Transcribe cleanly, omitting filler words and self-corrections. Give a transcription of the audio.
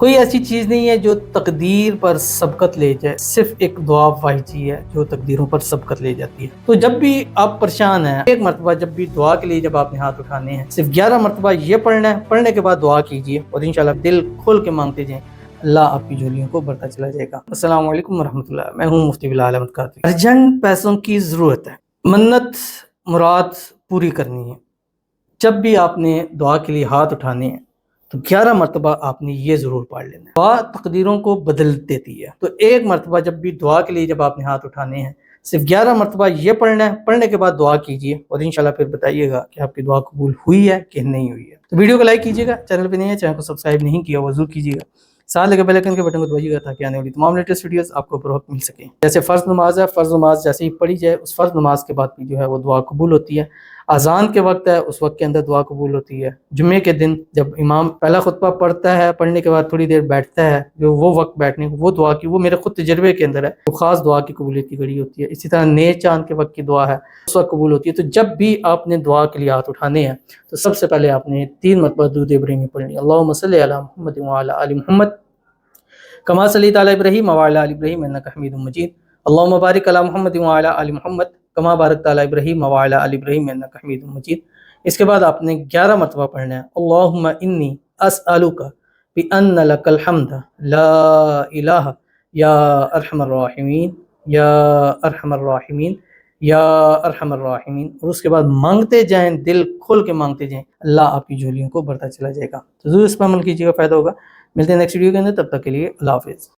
کوئی ایسی چیز نہیں ہے جو تقدیر پر سبقت لے جائے، صرف ایک دعا واحد چیز ہے جو تقدیروں پر سبقت لے جاتی ہے۔ تو جب بھی آپ پریشان ہیں، ایک مرتبہ جب بھی دعا کے لیے جب آپ نے ہاتھ اٹھانے ہیں، صرف 11 مرتبہ یہ پڑھنا ہے، پڑھنے کے بعد دعا کیجئے اور انشاءاللہ دل کھول کے مانگتے جائیں، اللہ آپ کی جھولیوں کو بھرتا چلا جائے گا۔ السلام علیکم ورحمۃ اللہ، میں ہوں مفتی بلال احمد قادری۔ ارجنٹ پیسوں کی ضرورت ہے، منت مراد پوری کرنی ہے۔ جب بھی آپ نے دعا کے لیے ہاتھ اٹھانے ہیں تو 11 مرتبہ آپ نے یہ ضرور پڑھ لینا ہے۔ دعا تقدیروں کو بدل دیتی ہے، تو ایک مرتبہ جب بھی دعا کے لیے جب آپ نے ہاتھ اٹھانے ہیں، صرف 11 مرتبہ یہ پڑھنا ہے، پڑھنے کے بعد دعا کیجئے اور انشاءاللہ پھر بتائیے گا کہ آپ کی دعا قبول ہوئی ہے کہ نہیں ہوئی ہے۔ تو ویڈیو کو لائک کیجئے گا، چینل پہ نہیں ہے چینل کو سبسکرائب نہیں کیا ضرور کیجئے گا، ساتھ لگے بیل آئیکن کے بٹن کو دبائیے گا تاکہ آنے والی تمام لیٹسٹ ویڈیوز آپ کو بروقت مل سکیں۔ جیسے فرض نماز ہے، فرض نماز جیسے ہی پڑھی جائے اس فرض نماز کے بعد بھی جو ہے وہ دعا قبول ہوتی ہے۔ اذان کے وقت ہے، اس وقت کے اندر دعا قبول ہوتی ہے۔ جمعے کے دن جب امام پہلا خطبہ پڑھتا ہے، پڑھنے کے بعد تھوڑی دیر بیٹھتا ہے، جو وہ وقت بیٹھنے وہ دعا کی، وہ میرے خود تجربے کے اندر ہے، وہ خاص دعا کی قبولیت کی گھڑی ہوتی ہے۔ اسی طرح نئے چاند کے وقت کی دعا ہے، اس وقت قبول ہوتی ہے۔ تو جب بھی آپ نے دعا کے لیے ہاتھ اٹھانے ہیں تو سب سے پہلے آپ نے 3 مرتبہ درود ابراہیمی پڑھنی ہے۔ اللہم صلی علی محمد وعلی آل محمد کما صلیت علی ابراہیم وعلی آل ابراہیم انک حمید مجید، اللہم بارک علی محمد وعلی آل محمد کما بارکت علی ابراہیم وعلی آل ابراہیم انک حمید مجید۔ اس کے بعد آپ نے 11 مرتبہ پڑھنا ہے، اللہم انی اسألک بان لک الحمد لا الہ یا ارحم الراحمین یا ارحم الراحمین یا ارحم الراحمین، اور اس کے بعد مانگتے جائیں، دل کھول کے مانگتے جائیں، اللہ آپ کی جھولیوں کو بھرتا چلا جائے گا۔ تو ضرور اس پر عمل کیجیے گا، فائدہ ہوگا۔ ملتے ہیں نیکسٹ ویڈیو کے اندر، تب تک کے لیے اللہ حافظ۔